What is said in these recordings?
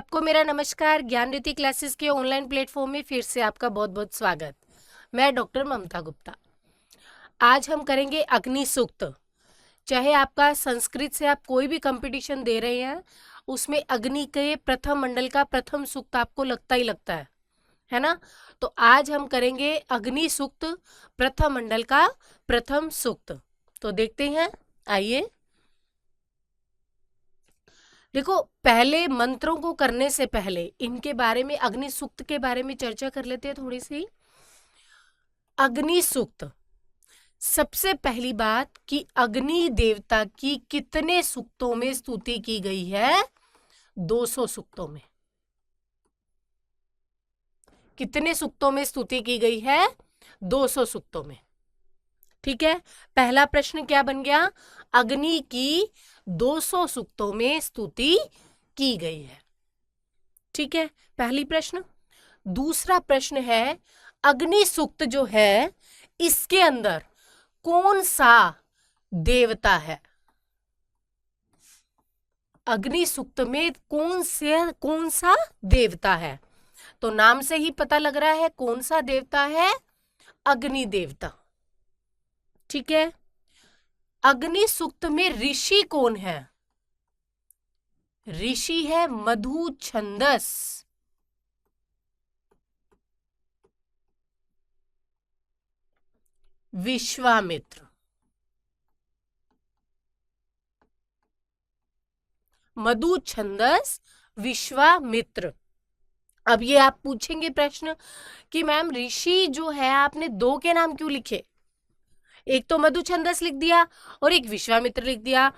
सबको मेरा नमस्कार। ज्ञानरिति क्लासेस के ऑनलाइन प्लेटफॉर्म में फिर से आपका बहुत बहुत स्वागत। मैं डॉक्टर ममता गुप्ता। आज हम करेंगे अग्नि सूक्त। चाहे आपका संस्कृत से आप कोई भी कंपटीशन दे रहे हैं, उसमें अग्नि के प्रथम मंडल का प्रथम सूक्त आपको लगता ही लगता है ना। तो आज हम करेंगे अग्नि सूक्त प्रथम मंडल का प्रथम सूक्त। तो देखते हैं, आइए। देखो, पहले मंत्रों को करने से पहले इनके बारे में, अग्नि सूक्त के बारे में चर्चा कर लेते हैं थोड़ी सी। अग्नि सूक्त, सबसे पहली बात कि अग्नि देवता की कितने सूक्तों में स्तुति की गई है? 200 सूक्तों में। कितने सूक्तों में स्तुति की गई है? 200 सूक्तों में। ठीक है, पहला प्रश्न क्या बन गया? अग्नि की 200 सूक्तों में स्तुति की गई है। ठीक है, पहली प्रश्न। दूसरा प्रश्न है, अग्नि सूक्त जो है इसके अंदर कौन सा देवता है? अग्नि सूक्त में कौन सा देवता है? तो नाम से ही पता लग रहा है कौन सा देवता है? अग्नि देवता। ठीक है, अग्नि सूक्त में ऋषि कौन है? ऋषि है मधु छंदस। विश्वामित्र। मधु छंदस विश्वामित्र। अब ये आप पूछेंगे प्रश्न कि मैम ऋषि जो है आपने दो के नाम क्यों लिखे? एक तो मधु छंदस लिख दिया और एक विश्वामित्र लिख दिया।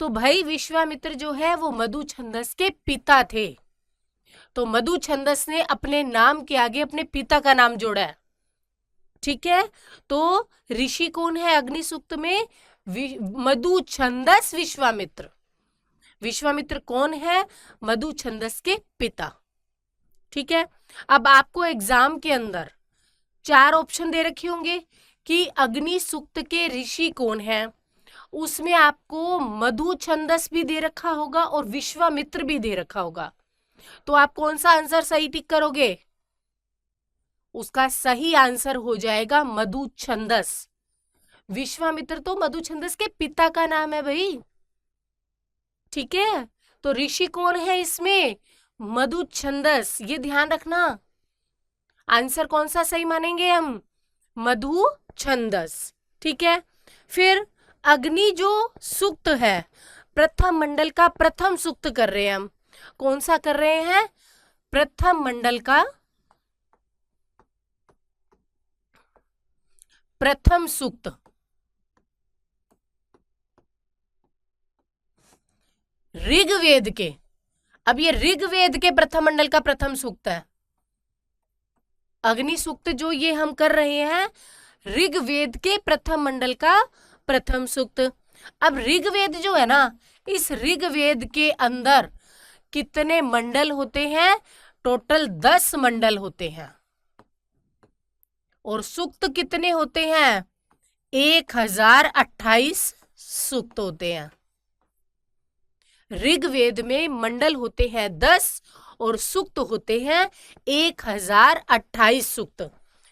तो भाई विश्वामित्र जो है वो मधु छंदस के पिता थे। तो मधु छंदस ने अपने नाम के आगे अपने पिता का नाम जोड़ा है। ठीक है, तो ऋषि कौन है अग्नि सूक्त में? मधु छंदस विश्वामित्र। विश्वामित्र कौन है? मधु छंदस के पिता। ठीक है, अब आपको एग्जाम के अंदर 4 ऑप्शन दे रखे होंगे कि अग्नि सूक्त के ऋषि कौन है। उसमें आपको मधु छंदस भी दे रखा होगा और विश्वामित्र भी दे रखा होगा। तो आप कौन सा आंसर सही टिक करोगे? उसका सही आंसर हो जाएगा मधु छंदस। विश्वामित्र तो मधु छंदस के पिता का नाम है भाई। ठीक है, तो ऋषि कौन है इसमें? मधु छंदस। ये ध्यान रखना, आंसर कौन सा सही मानेंगे हम? मधु छंदस। ठीक है, फिर अग्नि जो सूक्त है प्रथम मंडल का प्रथम सूक्त कर रहे हैं हम। कौन सा कर रहे हैं? प्रथम मंडल का प्रथम सूक्त। ऋग्वेद के, अब ये ऋग्वेद के प्रथम मंडल का प्रथम सूक्त है। अग्नि सूक्त जो ये हम कर रहे हैं ऋग्वेद के प्रथम मंडल का प्रथम सूक्त। अब ऋग्वेद जो है ना, इस ऋग्वेद के अंदर कितने मंडल होते हैं? टोटल 10 मंडल होते हैं। और सूक्त कितने होते हैं? 1028 सूक्त होते हैं। ऋग्वेद में मंडल होते हैं 10 और सूक्त होते हैं 1028 सूक्त।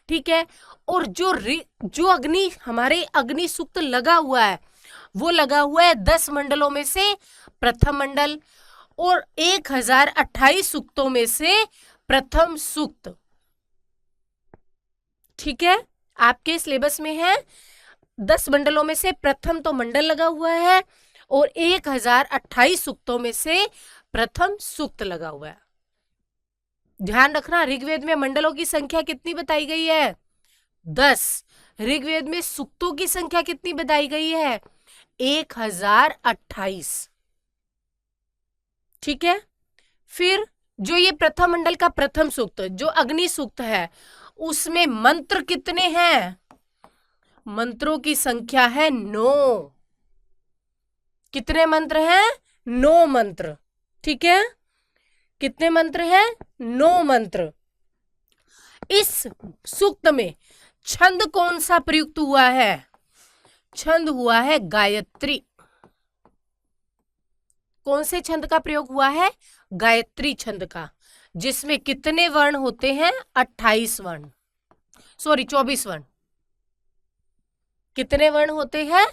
ठीक है, और जो अग्नि हमारे अग्नि सूक्त लगा हुआ है वो लगा हुआ है 10 मंडलों में से प्रथम मंडल और 1028 सूक्तों में से प्रथम सूक्त। ठीक है, आपके सिलेबस में है 10 मंडलों में से प्रथम तो मंडल लगा हुआ है और 1028 सूक्तों में से प्रथम सूक्त लगा हुआ है। ध्यान रखना, ऋग्वेद में मंडलों की संख्या कितनी बताई गई है? 10। ऋग्वेद में सूक्तों की संख्या कितनी बताई गई है? 1028। ठीक है, फिर जो ये प्रथम मंडल का प्रथम सूक्त जो अग्नि सूक्त है उसमें मंत्र कितने हैं? मंत्रों की संख्या है 9। कितने मंत्र हैं? 9 मंत्र। ठीक है, कितने मंत्र हैं? 9 मंत्र। इस सूक्त में छंद कौन सा प्रयुक्त हुआ है? छंद हुआ है गायत्री। कौन से छंद का प्रयोग हुआ है? गायत्री छंद का, जिसमें कितने वर्ण होते हैं? 28 वर्ण, सॉरी 24 वर्ण। कितने वर्ण होते हैं?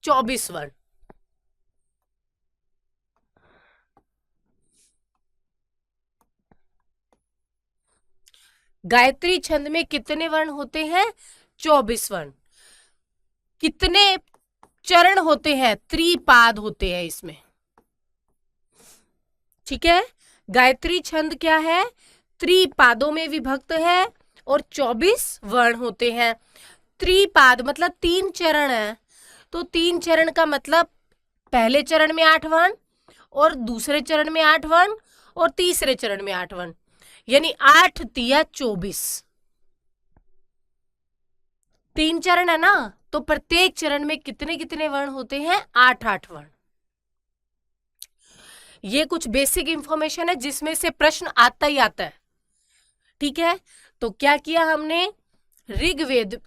24 वर्ण। गायत्री छंद में कितने वर्ण होते हैं? 24 वर्ण। कितने चरण होते हैं? त्रिपाद होते हैं इसमें। ठीक है, गायत्री छंद क्या है? त्रिपादों में विभक्त है और 24 वर्ण होते हैं। त्रिपाद मतलब 3 चरण है, तो 3 चरण का मतलब पहले चरण में 8 वर्ण और दूसरे चरण में 8 वर्ण और तीसरे चरण में 8 वर्ण, यानी 8 तिया 24। 3 चरण है ना, तो प्रत्येक चरण में कितने कितने वर्ण होते हैं? 8 वर्ण। ये कुछ बेसिक इंफॉर्मेशन है जिसमें से प्रश्न आता ही आता है। ठीक है, तो क्या किया हमने? ऋग्वेद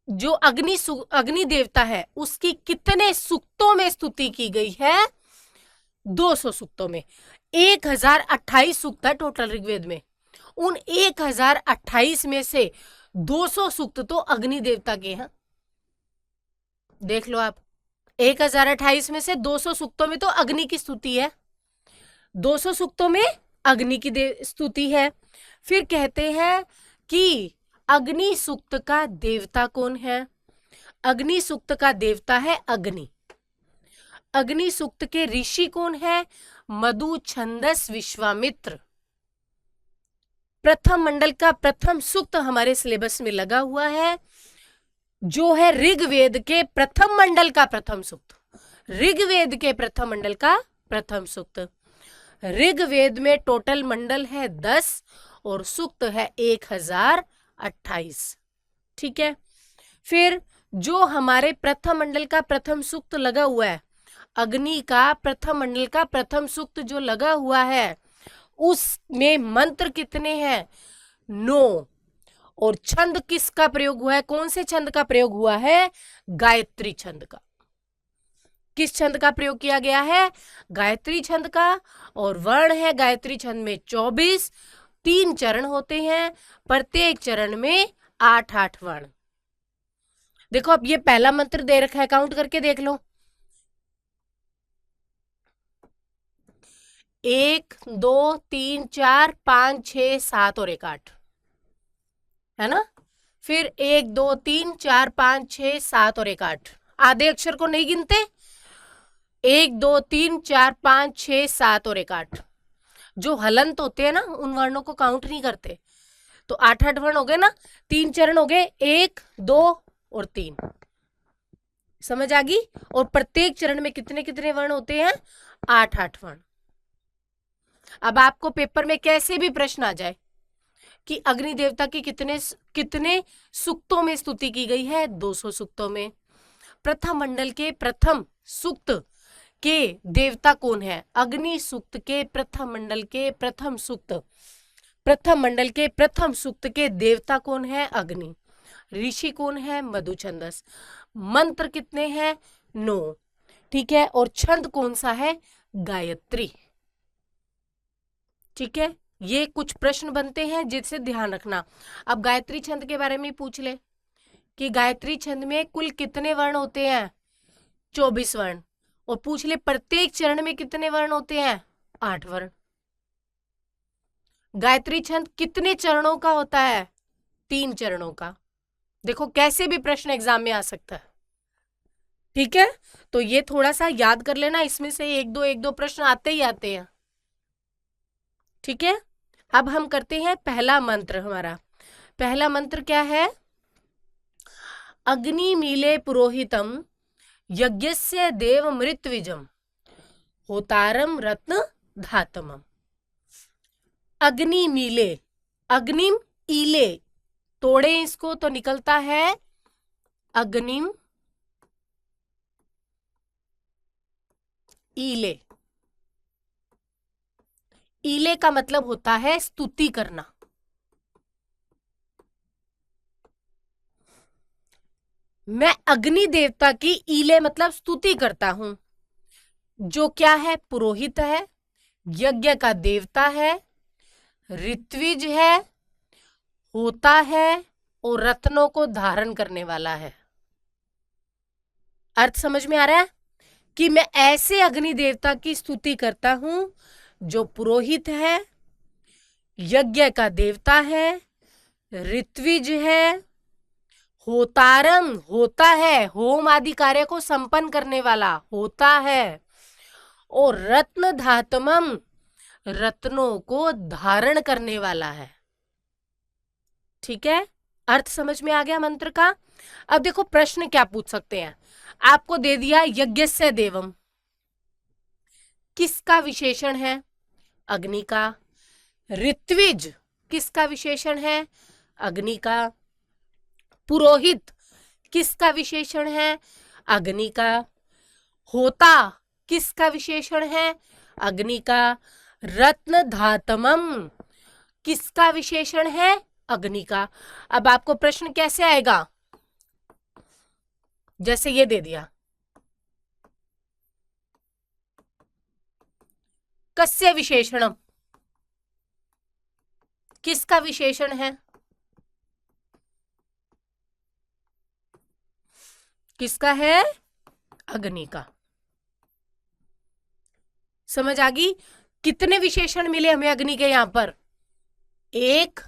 जो अग्नि देवता है उसकी कितने सूक्तों में स्तुति की गई है? 200 सूक्तों में। 1028 सूक्त है टोटल ऋग्वेद में। उन 1028 में से 200 सूक्त तो अग्नि देवता के हैं। देख लो आप, 1028 में से 200 सूक्तों में तो अग्नि की स्तुति है, 200 सूक्तों में अग्नि की स्तुति है। फिर कहते हैं कि अग्नि सूक्त का देवता कौन है? अग्नि सूक्त का देवता है अग्नि। अग्नि सूक्त के ऋषि कौन है? मधु, छंदस, विश्वामित्र। प्रथम मंडल का प्रथम सूक्त हमारे सिलेबस में लगा हुआ है, जो है ऋग्वेद के प्रथम मंडल का प्रथम सूक्त। ऋग्वेद के प्रथम मंडल का प्रथम सूक्त। ऋग्वेद में टोटल मंडल है 10 और सूक्त है 1028। ठीक है, फिर जो हमारे प्रथम मंडल का प्रथम सूक्त लगा हुआ है, अग्नि का प्रथम मंडल का प्रथम सूक्त जो लगा हुआ है, उसमें मंत्र कितने हैं? 9। और छंद किसका प्रयोग हुआ है? कौन से छंद का प्रयोग हुआ है? गायत्री छंद का। किस छंद का प्रयोग किया गया है? गायत्री छंद का। और वर्ण है गायत्री छंद में 24। 3 चरण होते हैं, प्रत्येक चरण में 8 वर्ण। देखो अब ये पहला मंत्र दे रखा है, काउंट करके देख लो। 1 2 3 4 5 6 7 और 1 8 है ना। फिर 1 2 3 4 5 6 7 और 1 8। आधे अक्षर को नहीं गिनते। 1 2 3 4 5 6 7 और 1 8। जो हलंत होते हैं ना, उन वर्णों को काउंट नहीं करते। तो 8 वर्ण हो गए ना। 3 चरण हो गए, 1 2 और 3। समझ आ गई? और प्रत्येक चरण में कितने कितने वर्ण होते हैं? 8 वर्ण। अब आपको पेपर में कैसे भी प्रश्न आ जाए कि अग्नि देवता की कितने सूक्तों में स्तुति की गई है? 200 सूक्तों में। प्रथम मंडल के प्रथम सूक्त के देवता कौन है? अग्नि सूक्त के प्रथम मंडल के प्रथम सूक्त, प्रथम मंडल के प्रथम सूक्त के देवता कौन है? अग्नि। ऋषि कौन है? मधु, छंदस। मंत्र कितने हैं? 9। ठीक है, और छंद कौन सा है? गायत्री। ठीक है, ये कुछ प्रश्न बनते हैं जिससे ध्यान रखना। अब गायत्री छंद के बारे में पूछ ले कि गायत्री छंद में कुल कितने वर्ण होते हैं? 24 वर्ण। और पूछ ले प्रत्येक चरण में कितने वर्ण होते हैं? 8 वर्ण। गायत्री छंद कितने चरणों का होता है? 3 चरणों का। देखो कैसे भी प्रश्न एग्जाम में आ सकता है। ठीक है, तो ये थोड़ा सा याद कर लेना, इसमें से एक दो प्रश्न आते ही आते हैं। ठीक है, अब हम करते हैं पहला मंत्र। हमारा पहला मंत्र क्या है? अग्नि मीले पुरोहितम यज्ञस्य देव मृत्विजम होतारम रत्न धातमम। अग्नि मीले, अग्निम ईले, तोड़े इसको तो निकलता है अग्निम ईले। ईले का मतलब होता है स्तुति करना। मैं अग्नि देवता की ईले मतलब स्तुति करता हूं, जो क्या है? पुरोहित है, यज्ञ का देवता है, ऋत्विज है, होता है और रत्नों को धारण करने वाला है। अर्थ समझ में आ रहा है कि मैं ऐसे अग्नि देवता की स्तुति करता हूं जो पुरोहित है, यज्ञ का देवता है, ऋत्विज है, होतारम होता है, होम आदि कार्य को संपन्न करने वाला होता है, और रत्न धातमम रत्नों को धारण करने वाला है। ठीक है, अर्थ समझ में आ गया मंत्र का। अब देखो प्रश्न क्या पूछ सकते हैं। आपको दे दिया यज्ञस्य देवम, किसका विशेषण है? अग्नि का। ऋत्विज किसका विशेषण है? अग्नि का। पुरोहित किसका विशेषण है? अग्नि का। होता किसका विशेषण है? अग्नि का। रत्न धातमम किसका विशेषण है? अग्नि का। अब आपको प्रश्न कैसे आएगा? जैसे ये दे दिया, कस्य विशेषणम, किसका विशेषण है? किसका है? अग्नि का। समझ आ गई? कितने विशेषण मिले हमें अग्नि के यहां पर? 1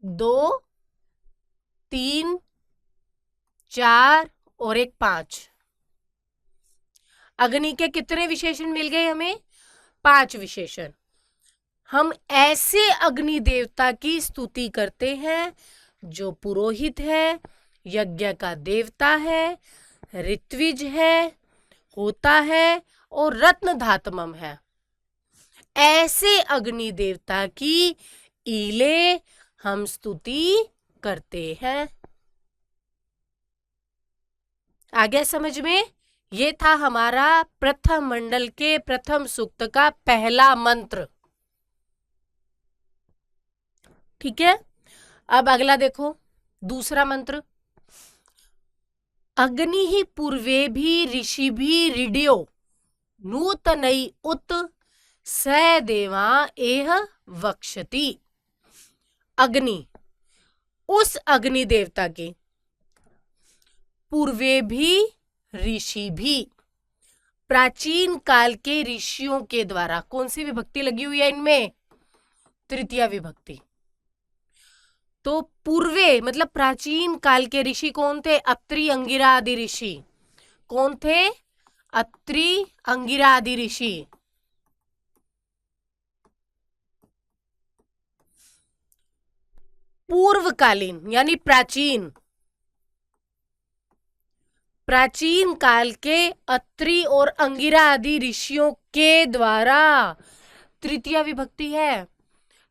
2 3 4 और एक 5। अग्नि के कितने विशेषण मिल गए हमें? 5 विशेषण। हम ऐसे अग्नि देवता की स्तुति करते हैं जो पुरोहित है, यज्ञ का देवता है, ऋत्विज है, होता है और रत्न धातमम है। ऐसे अग्नि देवता की ईले हम स्तुति करते हैं। आ गया समझ में? ये था हमारा प्रथम मंडल के प्रथम सूक्त का पहला मंत्र। ठीक है, अब अगला देखो, दूसरा मंत्र। अग्नि ही पूर्वे भी ऋषि भी ऋड्यो नूतनई उत स देवा एह वक्षति। अग्नि, उस अग्नि देवता के पूर्वे भी ऋषि भी, प्राचीन काल के ऋषियों के द्वारा। कौन सी विभक्ति लगी हुई है इनमें? तृतीया विभक्ति। तो पूर्वे मतलब प्राचीन काल के ऋषि कौन थे? अत्रि अंगिरा आदि ऋषि। कौन थे? अत्रि अंगिरा आदि ऋषि। पूर्वकालीन यानी प्राचीन, प्राचीन काल के अत्रि और अंगिरा आदि ऋषियों के द्वारा। तृतीया विभक्ति है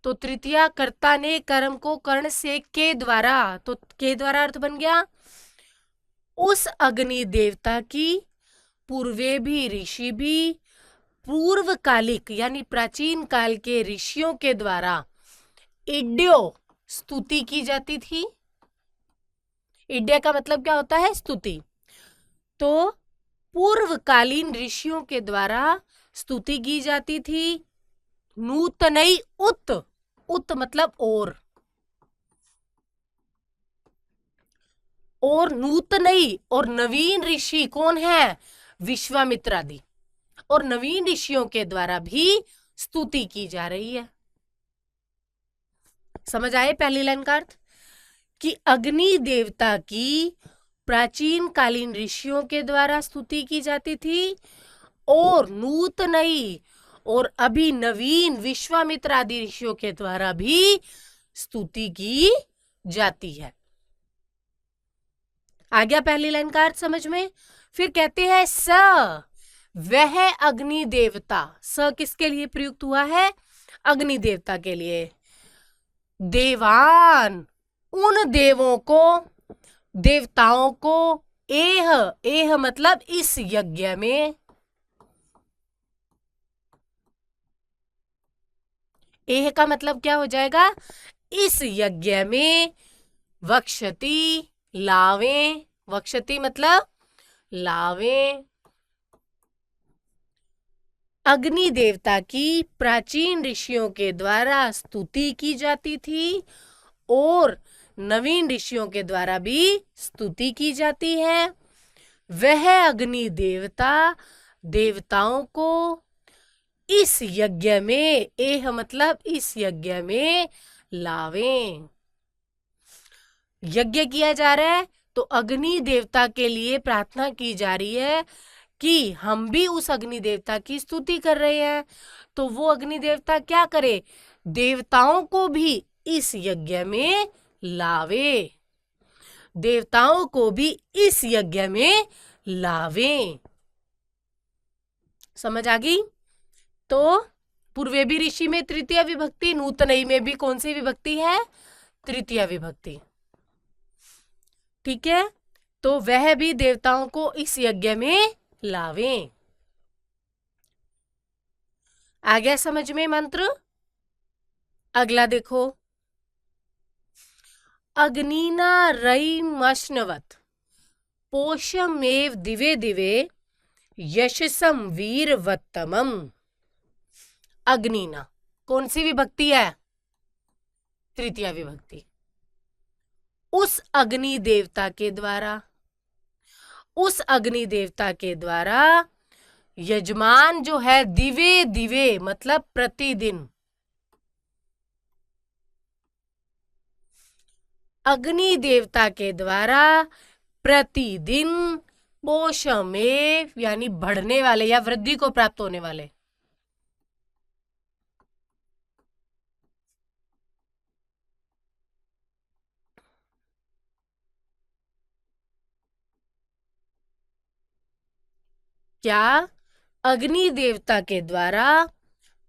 तो तृतीया कर्ता ने कर्म को कर्ण से के द्वारा, तो के द्वारा अर्थ बन गया उस अग्नि देवता की पूर्वे भी ऋषि भी, पूर्वकालिक यानी प्राचीन काल के ऋषियों के द्वारा इड्यो स्तुति की जाती थी। इड्य का मतलब क्या होता है? स्तुति। तो पूर्वकालीन ऋषियों के द्वारा स्तुति की जाती थी। नूतनई उत, उत मतलब और नूतनई और नवीन ऋषि कौन है? विश्वामित्र आदि। और नवीन ऋषियों के द्वारा भी स्तुति की जा रही है। समझ आए पहली लाइन का अर्थ? कि अग्नि देवता की प्राचीन कालीन ऋषियों के द्वारा स्तुति की जाती थी और नूतनई और अभी नवीन विश्वामित्र आदि ऋषियों के द्वारा भी स्तुति की जाती है। आ गया पहली लाइन का अर्थ समझ में? फिर कहते हैं स, वह अग्नि देवता। स किसके लिए प्रयुक्त हुआ है? अग्नि देवता के लिए। देवान, उन देवों को, देवताओं को, एह, एह मतलब इस यज्ञ में, एह का मतलब क्या हो जाएगा? इस यज्ञ में, वक्षति लावें, वक्षति मतलब लावें, अग्नि देवता की प्राचीन ऋषियों के द्वारा स्तुति की जाती थी और नवीन ऋषियों के द्वारा भी स्तुति की जाती है। वह अग्नि देवता देवताओं को इस यज्ञ में, एह मतलब इस यज्ञ में लावें। यज्ञ किया जा रहा है तो अग्नि देवता के लिए प्रार्थना की जा रही है कि हम भी उस अग्नि देवता की स्तुति कर रहे हैं, तो वो अग्नि देवता क्या करे, देवताओं को भी इस यज्ञ में लावे, देवताओं को भी इस यज्ञ में लावे। समझ आ गई? तो पूर्वेबी ऋषि में तृतीय विभक्ति, नूतनई में भी कौन सी विभक्ति है, तृतीय विभक्ति। ठीक है, तो वह भी देवताओं को इस यज्ञ में लावें। आ गया समझ में मंत्र? अगला देखो, अग्निना रयिमश्नवत् पोषमेव दिवे दिवे यशसम वीरवत्तमम्। अग्निना कौन सी विभक्ति है, तृतीय विभक्ति। उस अग्नि देवता के द्वारा, उस अग्नि देवता के द्वारा यजमान जो है दिवे दिवे मतलब प्रतिदिन, अग्नि देवता के द्वारा प्रतिदिन पोषमेव यानी बढ़ने वाले या वृद्धि को प्राप्त होने वाले, क्या अग्नि देवता के द्वारा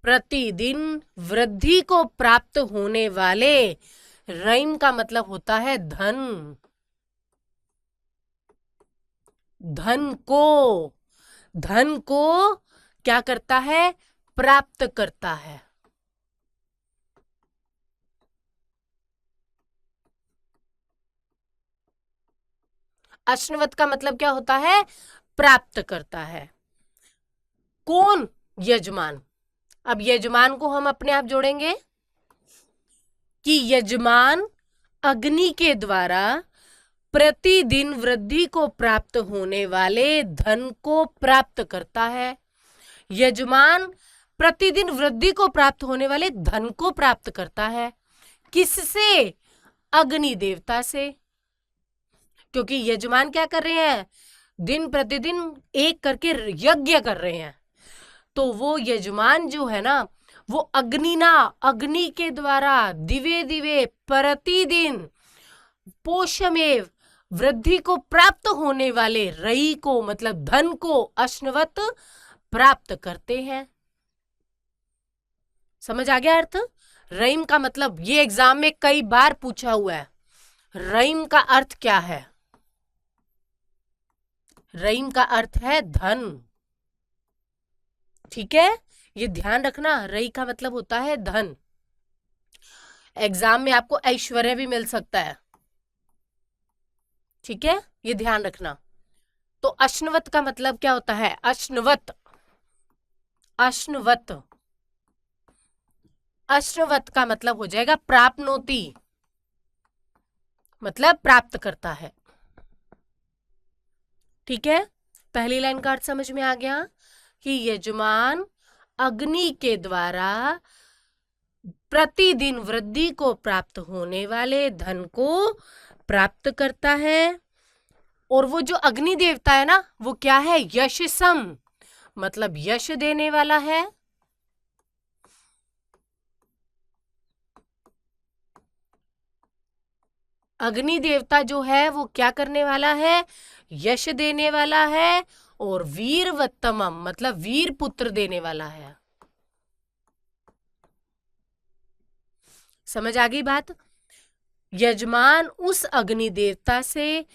प्रतिदिन वृद्धि को प्राप्त होने वाले, रैम का मतलब होता है धन, धन को, धन को क्या करता है, प्राप्त करता है। अश्नवत का मतलब क्या होता है, प्राप्त करता है। कौन, यजमान। अब यजमान को हम अपने आप जोड़ेंगे कि यजमान अग्नि के द्वारा प्रतिदिन वृद्धि को प्राप्त होने वाले धन को प्राप्त करता है। यजमान प्रतिदिन वृद्धि को प्राप्त होने वाले धन को प्राप्त करता है। किससे, अग्नि देवता से, क्योंकि यजमान क्या कर रहे हैं, दिन प्रतिदिन एक करके यज्ञ कर रहे हैं, तो वो यजमान जो है ना, वो अग्निना, अग्नि के द्वारा दिवे दिवे प्रतिदिन पोषमेव वृद्धि को प्राप्त होने वाले रई को मतलब धन को अश्नवत प्राप्त करते हैं। समझ आ गया अर्थ? रईम का मतलब ये एग्जाम में कई बार पूछा हुआ है, रईम का अर्थ क्या है, रईम का अर्थ है धन। ठीक है, ये ध्यान रखना, रई का मतलब होता है धन। एग्जाम में आपको ऐश्वर्य भी मिल सकता है, ठीक है, ये ध्यान रखना। तो अश्नवत का मतलब क्या होता है, अश्नवत, अश्नवत, अश्नवत का मतलब हो जाएगा प्राप्नोति, मतलब प्राप्त करता है। ठीक है, पहली लाइन का अर्थ समझ में आ गया कि यजमान अग्नि के द्वारा प्रतिदिन वृद्धि को प्राप्त होने वाले धन को प्राप्त करता है। और वो जो अग्नि देवता है ना, वो क्या है, यशसम मतलब यश देने वाला है। अग्नि देवता जो है वो क्या करने वाला है, यश देने वाला है। और वीरवत्तमम मतलब वीर पुत्र देने वाला है। समझ आ गई बात? यजमान उस अग्नि देवता से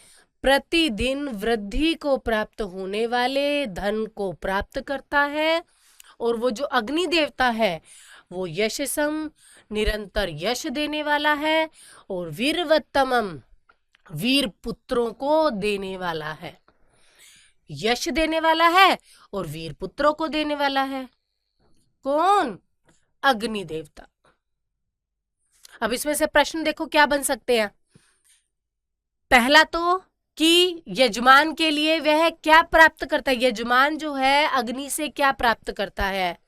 प्रतिदिन वृद्धि को प्राप्त होने वाले धन को प्राप्त करता है। और वो जो अग्नि देवता है वो यशसम निरंतर यश देने वाला है और वीरवत्तमम वीर पुत्रों को देने वाला है। यश देने वाला है और वीर पुत्रों को देने वाला है। कौन? अग्नि देवता। अब इसमें से प्रश्न देखो क्या बन सकते हैं। पहला तो कि यजमान के लिए वह क्या प्राप्त करता है, यजमान जो है अग्नि से क्या प्राप्त करता है?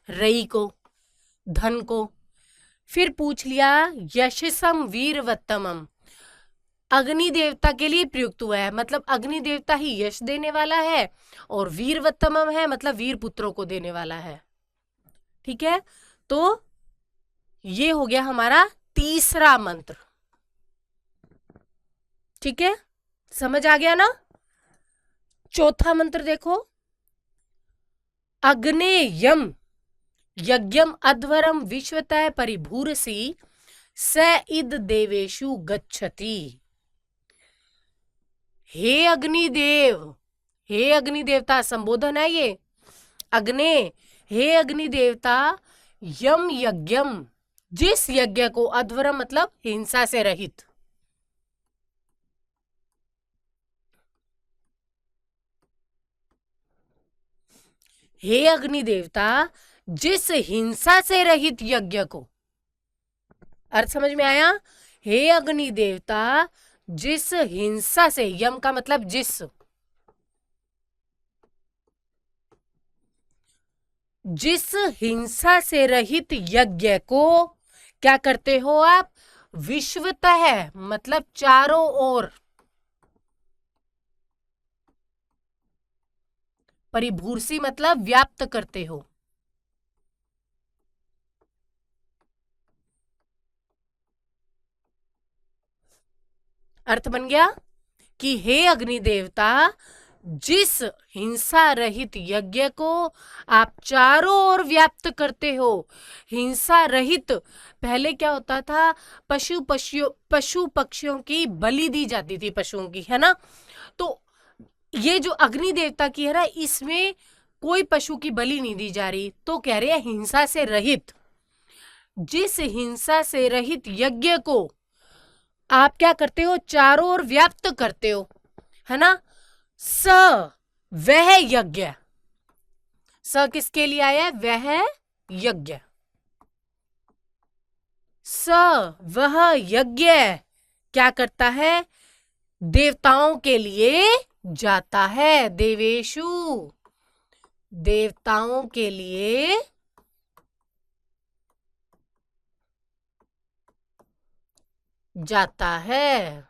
रई को, धन को। फिर पूछ लिया यशसम वीरवत्तमम, अग्नि देवता के लिए प्रयुक्त हुआ है, मतलब अग्नि देवता ही यश देने वाला है, और वीरवत्तमम है मतलब वीर पुत्रों को देने वाला है। ठीक है, तो ये हो गया हमारा तीसरा मंत्र। ठीक है, समझ आ गया ना? चौथा मंत्र देखो, अग्नेयम यज्ञम अध्वरम विश्वतः परिभूरसी स इद देवेशु गच्छति। हे अग्निदेव, हे अग्निदेवता, संबोधन है ये। अग्ने, हे अग्निदेवता, यम यज्ञम, जिस यज्ञ को, अध्वरम मतलब हिंसा से रहित, हे अग्निदेवता, जिस हिंसा से रहित यज्ञ को, अर्थ समझ में आया? हे अग्नि देवता, जिस हिंसा से, यम का मतलब जिस हिंसा से रहित यज्ञ को क्या करते हो आप? विश्वतः मतलब चारों ओर, परिभूर्सी मतलब व्याप्त करते हो। अर्थ बन गया कि हे अग्नि देवता, जिस हिंसा रहित यज्ञ को आप चारों ओर व्याप्त करते हो। हिंसा रहित, पहले क्या होता था? पशु पक्षियों की बलि दी जाती थी, पशुओं की, है ना? तो ये जो अग्नि देवता की है ना, इसमें कोई पशु की बलि नहीं दी जा रही, तो कह रहे हैं हिंसा से रहित। जिस हिंसा से रहित यज्ञ को आप क्या करते हो? चारों ओर व्याप्त करते हो, है ना? स, वह यज्ञ, स किसके लिए आया है? वह यज्ञ। स, वह यज्ञ क्या करता है? देवताओं के लिए जाता है। देवेशु, देवताओं के लिए जाता है।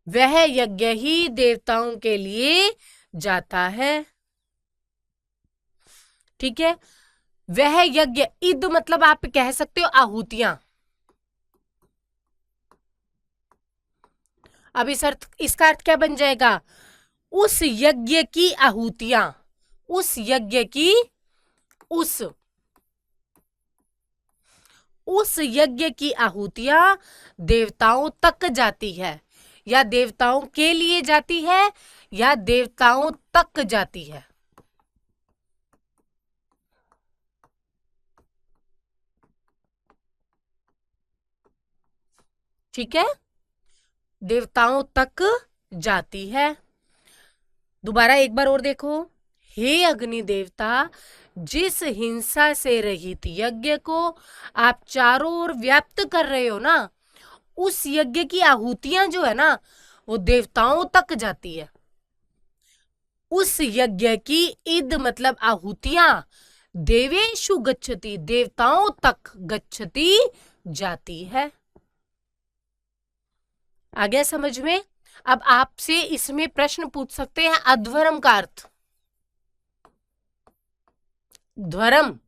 वह यज्ञ ही देवताओं के लिए जाता है। ठीक है, वह यज्ञ, इद मतलब आप कह सकते हो आहुतियां। अब इसका अर्थ क्या बन जाएगा? उस यज्ञ की आहुतियां, उस यज्ञ की, उस यज्ञ की आहुतियां देवताओं तक जाती है, या देवताओं के लिए जाती है, या देवताओं तक जाती है। ठीक है, देवताओं तक जाती है। दोबारा एक बार और देखो, हे अग्नि देवता, जिस हिंसा से रहित यज्ञ को आप चारों ओर व्याप्त कर रहे हो ना, उस यज्ञ की आहुतियां जो है ना, वो देवताओं तक जाती है। उस यज्ञ की इद मतलब आहुतियां देवेशु गच्छति, देवताओं तक गच्छति, जाती है। आ गया समझ में? अब आपसे इसमें प्रश्न पूछ सकते हैं, अध्वरम का अर्थ। ध्वरम,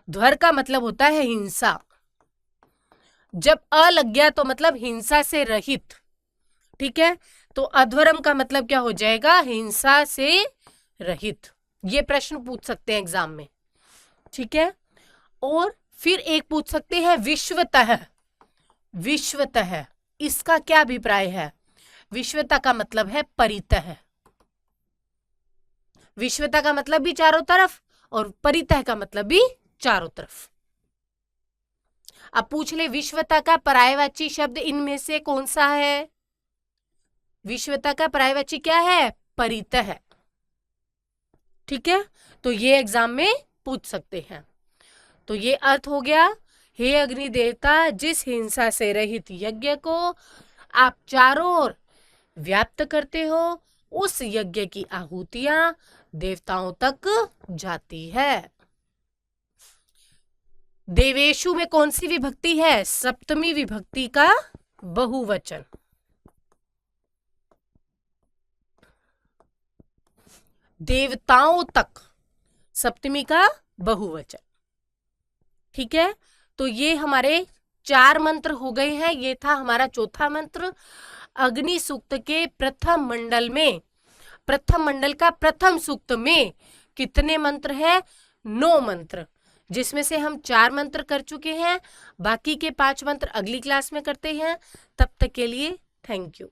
ध्वर का मतलब होता है हिंसा। जब अ लग गया तो मतलब हिंसा से रहित। ठीक है, तो अध्वरम का मतलब क्या हो जाएगा? हिंसा से रहित। ये प्रश्न पूछ सकते हैं एग्जाम में। ठीक है, और फिर एक पूछ सकते हैं विश्वतः। विश्वतः, इसका क्या अभिप्राय है? विश्वतः का मतलब है परितः। विश्वतः का मतलब भी चारों तरफ, और परितः का मतलब भी चारों तरफ। अब पूछ ले, विश्वतः का पर्यायवाची शब्द इनमें से कौन सा है? विश्वतः का पर्यायवाची क्या है? परितः। ठीक है, तो ये एग्जाम में पूछ सकते हैं। तो ये अर्थ हो गया, हे अग्नि देवता, जिस हिंसा से रहित यज्ञ को आप चारों ओर व्याप्त करते हो, उस यज्ञ की आहुतियां देवताओं तक जाती है। देवेशु में कौन सी विभक्ति है? सप्तमी विभक्ति का बहुवचन। देवताओं तक सप्तमी का बहुवचन। ठीक है, तो ये हमारे 4 मंत्र हो गए हैं। ये था हमारा चौथा मंत्र। अग्नि सूक्त के प्रथम मंडल में, प्रथम मंडल का प्रथम सूक्त में कितने मंत्र है? 9 मंत्र, जिसमें से हम 4 मंत्र कर चुके हैं। बाकी के 5 मंत्र अगली क्लास में करते हैं। तब तक के लिए थैंक यू।